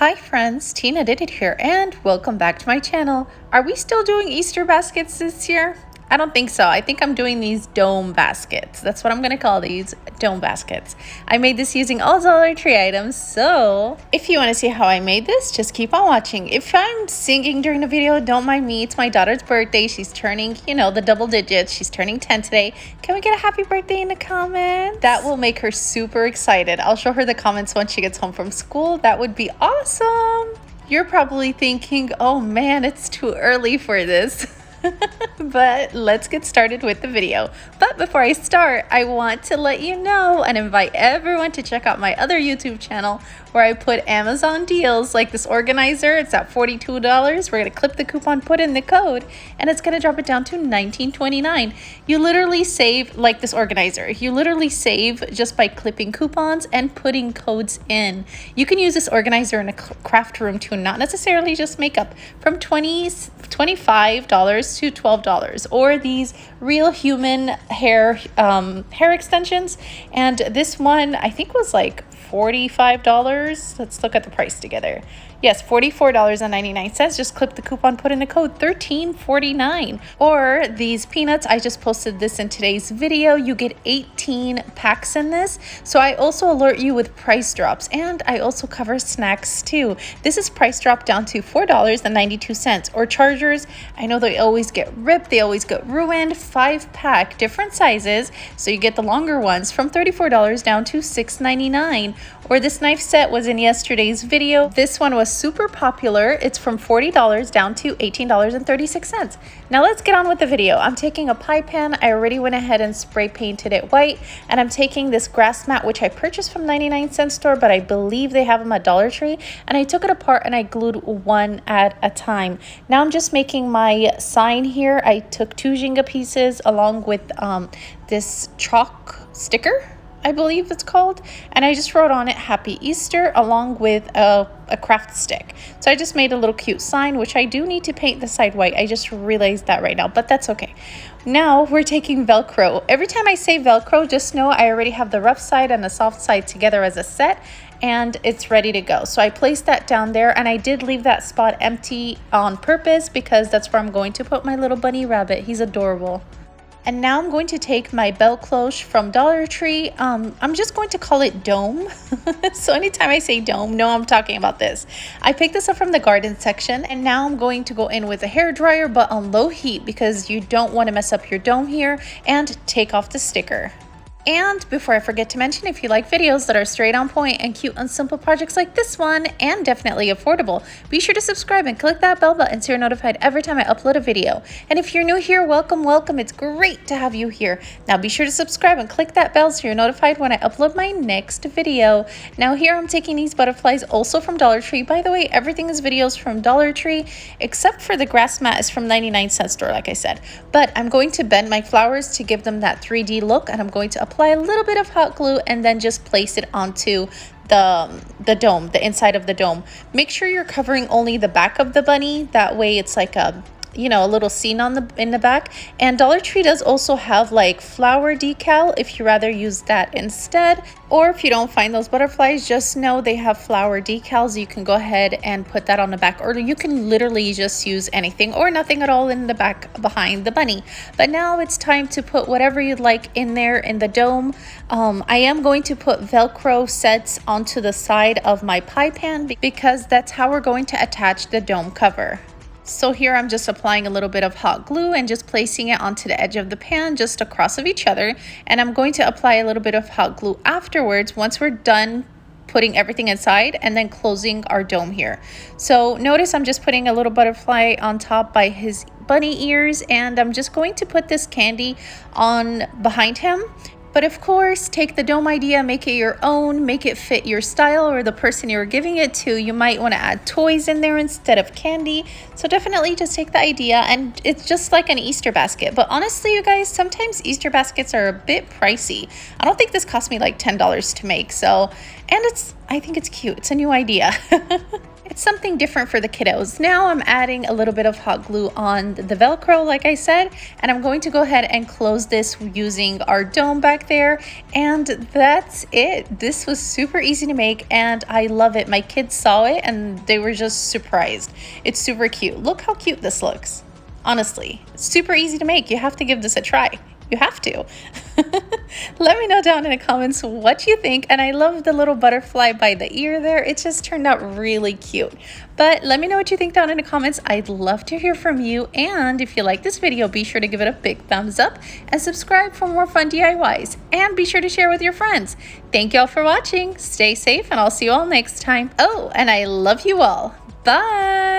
Hi friends, Tina did it here and welcome back to my channel. Are we still doing Easter baskets this year? I don't think so. I think I'm doing these dome baskets. That's what I'm gonna call these, dome baskets. I made this using all Dollar Tree items, so if you wanna see how I made this, just keep on watching. If I'm singing during the video, don't mind me. It's my daughter's birthday. She's turning, the double digits. She's turning 10 today. Can we get a happy birthday in the comments? That will make her super excited. I'll show her the comments once she gets home from school. That would be awesome. You're probably thinking, oh man, it's too early for this. But let's get started with the video. But before I start, I want to let you know and invite everyone to check out my other YouTube channel where I put Amazon deals like this organizer. It's at $42. We're gonna clip the coupon, put in the code, and it's gonna drop it down to $19.29. You literally save, like this organizer, you literally save just by clipping coupons and putting codes in. You can use this organizer in a craft room too, not necessarily just makeup, from $25 to $12, or these real human hair extensions. And this one I think was like $45. Let's look at the price together. Yes, $44.99. Just clip the coupon, put in the code $13.49. Or these peanuts, I just posted this in today's video. You get 18 packs in this. So I also alert you with price drops, and I also cover snacks too. This is price drop down to $4.92. Or chargers, I know they always get ripped, they always get ruined. 5-pack, different sizes, so you get the longer ones, from $34 down to $6.99. Or this knife set was in yesterday's video. This one was super popular. It's from $40 down to $18.36. Now let's get on with the video. I'm taking a pie pan. I already went ahead and spray painted it white, and I'm taking this grass mat, which I purchased from 99-cent store, but I believe they have them at Dollar Tree, and I took it apart and I glued one at a time. Now I'm just making my sign here. I took 2 Jenga pieces along with this chalk sticker, I believe it's called, and I just wrote on it Happy Easter along with a craft stick. So I just made a little cute sign, which I do need to paint the side white. I just realized that right now, but that's okay. Now we're taking Velcro. Every time I say Velcro, just know I already have the rough side and the soft side together as a set, and it's ready to go. So I placed that down there, and I did leave that spot empty on purpose because that's where I'm going to put my little bunny rabbit. He's adorable. And now I'm going to take my bell cloche from Dollar Tree. I'm just going to call it dome. So anytime I say dome, no, I'm talking about this. I picked this up from the garden section, and now I'm going to go in with a hair dryer, but on low heat, because you don't want to mess up your dome here, and take off the sticker. And before I forget to mention, if you like videos that are straight on point and cute and simple projects like this one, and definitely affordable, be sure to subscribe and click that bell button so you're notified every time I upload a video. And if you're new here, welcome, welcome. It's great to have you here. Now be sure to subscribe and click that bell so you're notified when I upload my next video. Now here I'm taking these butterflies also from Dollar Tree. By the way, everything is videos from Dollar Tree, except for the grass mat is from 99-cent store, like I said. But I'm going to bend my flowers to give them that 3D look, and I'm going to apply a little bit of hot glue and then just place it onto the dome, the inside of the dome. Make sure you're covering only the back of the bunny. That way it's like a little scene in the back. And Dollar Tree does also have like flower decal if you rather use that instead. Or if you don't find those butterflies, just know they have flower decals. You can go ahead and put that on the back, or you can literally just use anything or nothing at all in the back behind the bunny. But now it's time to put whatever you'd like in there in the dome. I am going to put Velcro sets onto the side of my pie pan because that's how we're going to attach the dome cover. So here I'm just applying a little bit of hot glue and just placing it onto the edge of the pan just across of each other. And I'm going to apply a little bit of hot glue afterwards once we're done putting everything inside and then closing our dome here. So notice I'm just putting a little butterfly on top by his bunny ears, and I'm just going to put this candy on behind him. But of course, take the dome idea, make it your own, make it fit your style or the person you're giving it to. You might want to add toys in there instead of candy. So definitely just take the idea, and it's just like an Easter basket. But honestly, you guys, sometimes Easter baskets are a bit pricey. I don't think this cost me like $10 to make. So, and I think it's cute. It's a new idea. It's something different for the kiddos. Now I'm adding a little bit of hot glue on the Velcro, like I said, and I'm going to go ahead and close this using our dome back there. And that's it. This was super easy to make and I love it. My kids saw it and they were just surprised. It's super cute. Look how cute this looks. Honestly, super easy to make. You have to give this a try. You have to. Let me know down in the comments what you think. And I love the little butterfly by the ear there. It just turned out really cute. But let me know what you think down in the comments. I'd love to hear from you. And if you like this video, be sure to give it a big thumbs up and subscribe for more fun DIYs. And be sure to share with your friends. Thank you all for watching. Stay safe and I'll see you all next time. Oh, and I love you all. Bye.